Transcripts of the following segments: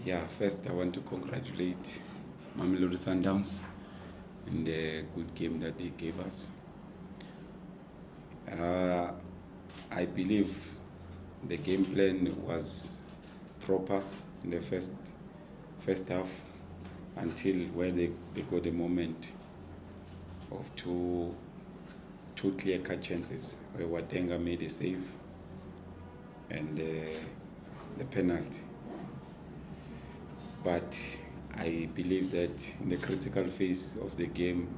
Yeah, first I want to congratulate Mamelodi Sundowns in the good game that they gave us. I believe the game plan was proper in the first half until where they got the moment of two clear-cut chances where Watenga made a save and the penalty. But I believe that in the critical phase of the game,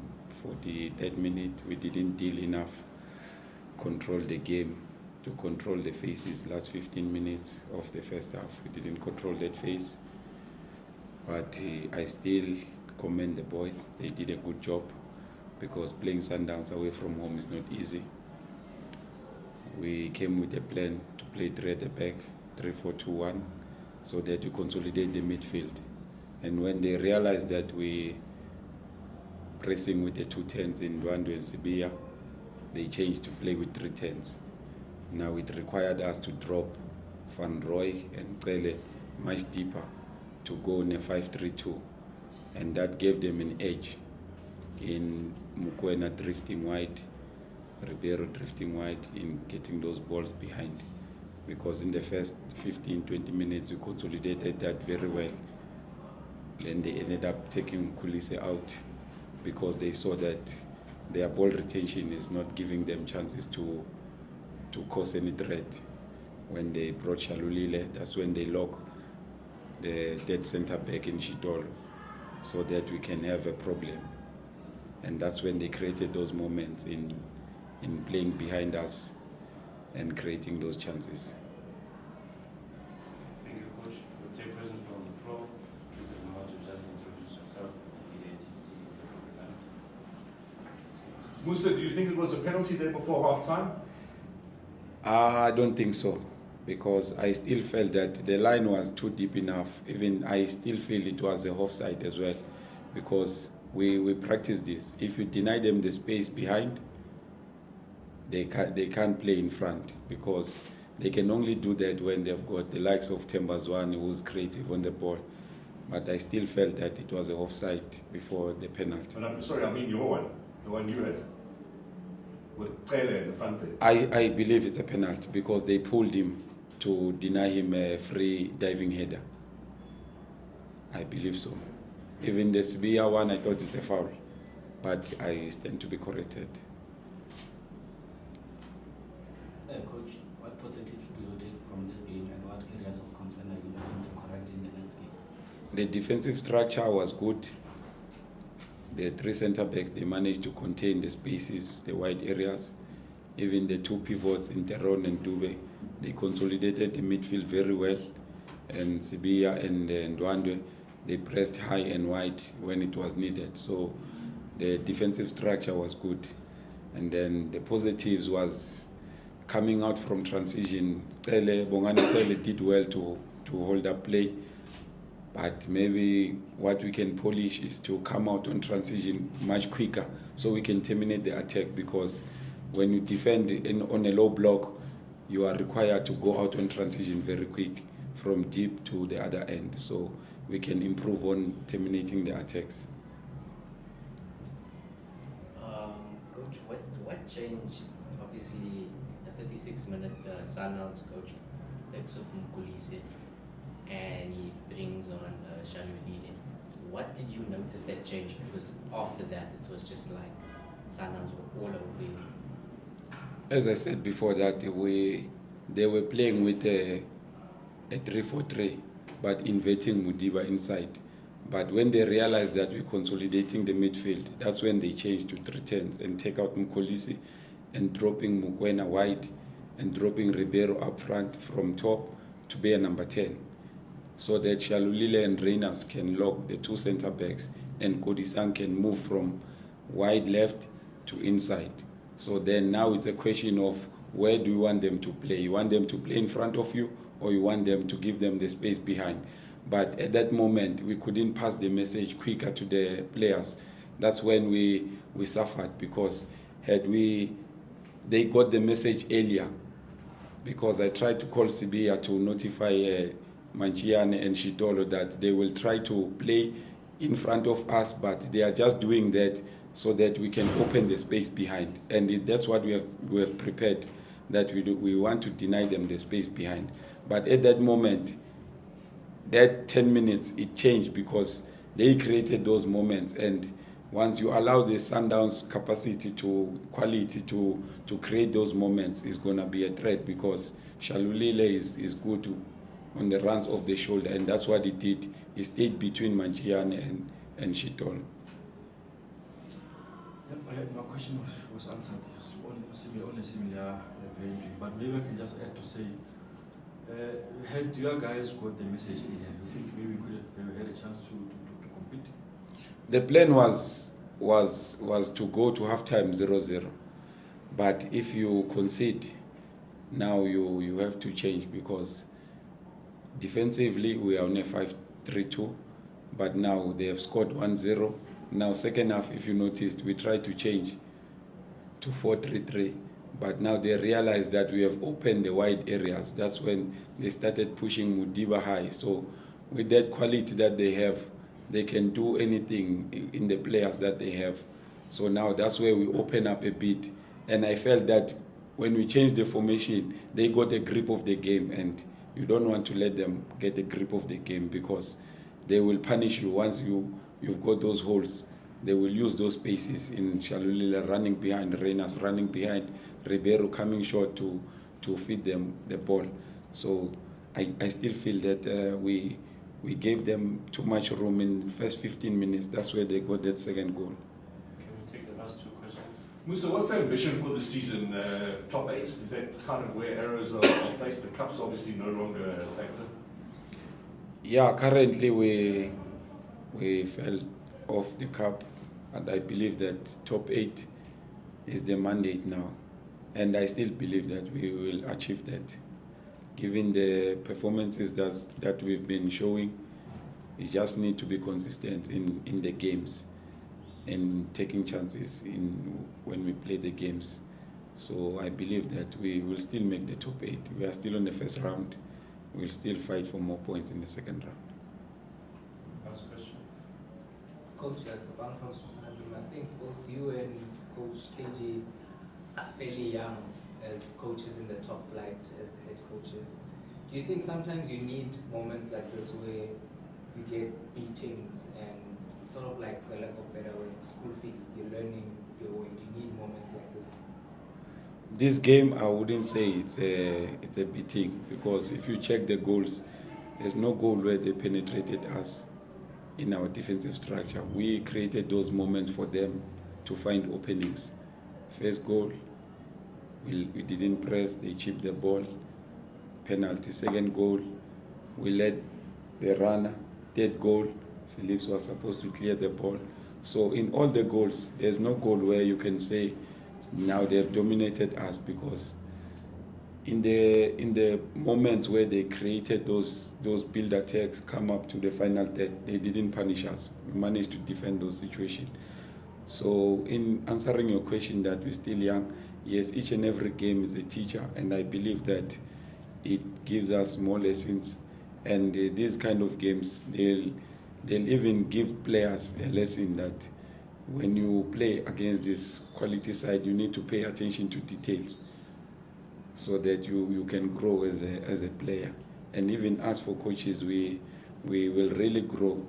43rd minute, we didn't deal enough control the game to control the phases. Last 15 minutes of the first half, we didn't control that phase. But I still commend the boys. They did a good job because playing Sundowns away from home is not easy. We came with a plan to play 3 at the back, 3-4-2-1, so that we consolidate the midfield. And when they realized that we pressing with the 2 10s in Ndwandwe and Sibiya, they changed to play with 3 10s. Now it required us to drop Van Roy and Cele much deeper to go in a 5-3-2. And that gave them an edge in Mukwena drifting wide, Ribeiro drifting wide, in getting those balls behind. Because in the first 15-20 minutes we consolidated that very well. Then they ended up taking Kulise out because they saw that their ball retention is not giving them chances to cause any threat. When they brought Shalulile, that's when they lock the dead centre back in Shidolo so that we can have a problem. And that's when they created those moments in playing behind us and creating those chances. Thank you, Coach. We'll take questions from the floor. Mr. Mamato, just introduce yourself. Musa, do you think it was a penalty there before half-time? I don't think so, because I still felt that the line was too deep enough. Even I still feel it was a offside as well, because we practice this. If you deny them the space behind, they can't play in front, because they can only do that when they've got the likes of Tembazwane, who's creative on the ball. But I still felt that it was an offside before the penalty. But I'm sorry, I mean your one, the one you had, with Taylor in the front there. I believe it's a penalty because they pulled him to deny him a free diving header. I believe so. Even the Sibiya one, I thought it's a foul, but I stand to be corrected. Coach, what positives do you take from this game and what areas of concern are you looking to correct in the next game? The defensive structure was good. The 3 centre backs, they managed to contain the spaces, the wide areas. Even the 2 pivots in Teron and Dube, they consolidated the midfield very well. And Sibiya and Ndwandwe, they pressed high and wide when it was needed. So the defensive structure was good. And then the positives was coming out from transition. Bongani Tele did well to hold up play. But maybe what we can polish is to come out on transition much quicker so we can terminate the attack, because when you defend on a low block, you are required to go out on transition very quick from deep to the other end, so we can improve on terminating the attacks. Coach, what changed? Obviously, the 36-minute Sundowns coach takes off Mkulise and he brings on Shalulile. What did you notice that changed? Because after that, it was just like Sundowns were all over you. As I said before, that they were playing with a 3-4-3, but inverting Mudiba inside. But when they realized that we're consolidating the midfield, that's when they changed to 3 10s and take out Mkolisi and dropping Mukwena wide and dropping Ribeiro up front from top to be a number 10. So that Shalulile and Reyners can lock the 2 centre backs and Kodisang can move from wide left to inside. So then now it's a question of where do you want them to play? You want them to play in front of you, or you want them to give them the space behind? But at that moment, we couldn't pass the message quicker to the players. That's when we suffered, because they got the message earlier, because I tried to call Sibiya to notify Manchiane and Shitolo that they will try to play in front of us, but they are just doing that so that we can open the space behind. And that's what we have prepared, that we want to deny them the space behind. But at that moment, that 10 minutes, it changed because they created those moments. And once you allow the Sundowns quality to create those moments, it's going to be a threat, because Shalulile is good on the runs of the shoulder, and that's what he did. He stayed between Manchiane and Shitolo. My question was answered. It's on a similar vein, but maybe I can just add to say, had your guys got the message earlier, you think maybe we could have had a chance to compete? The plan was to go to halftime 0-0, but if you concede, now you have to change, because defensively we are on a 5-3-2, but now they have scored 1-0. Now second half, if you noticed, we tried to change to 4-3-3, but now they realized that we have opened the wide areas. That's when they started pushing Mudiba high. So with that quality that they have, they can do anything in the players that they have. So now that's where we open up a bit. And I felt that when we changed the formation, they got a grip of the game, and you don't want to let them get a grip of the game, because they will punish you once you've got those holes. They will use those spaces in Shalulile running behind, Reynas running behind, Ribeiro coming short to feed them the ball. So I still feel that we gave them too much room in the first 15 minutes. That's where they got that second goal. Can we take the last two questions? Musa, what's the ambition for the season? Top 8? Is that kind of where arrows are placed? The cup's obviously no longer a factor. Yeah, currently we fell off the cup, and I believe that top 8 is the mandate now, and I still believe that we will achieve that. Given the performances that we've been showing, we just need to be consistent in the games and taking chances when we play the games. So I believe that we will still make the top 8. We are still on the first round. We'll still fight for more points in the second round. Last question. Coach, that's a bank from Somalia. I think both you and Coach KG are fairly young as coaches in the top flight, as head coaches. Do you think sometimes you need moments like this where you get beatings and sort of like, for lack of better word, school fees, you're learning your way? Do you need moments like this? This game, I wouldn't say it's a beating, because if you check the goals, there's no goal where they penetrated us in our defensive structure. We created those moments for them to find openings. First goal, we didn't press, they chipped the ball. Penalty. Second goal, we led the runner. Third goal, Phillips was supposed to clear the ball. So in all the goals, there's no goal where you can say now they have dominated us, because in the moments where they created those build attacks, come up to the final third, they didn't punish us. We managed to defend those situations. So in answering your question that we're still young, yes, each and every game is a teacher, and I believe that it gives us more lessons. And these kind of games, they'll even give players a lesson that when you play against this quality side, you need to pay attention to details so that you can grow as a player. And even us for coaches, we will really grow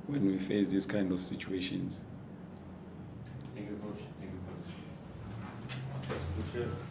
when we face these kind of situations. Thank you, Coach. Thank you, Coach. Good.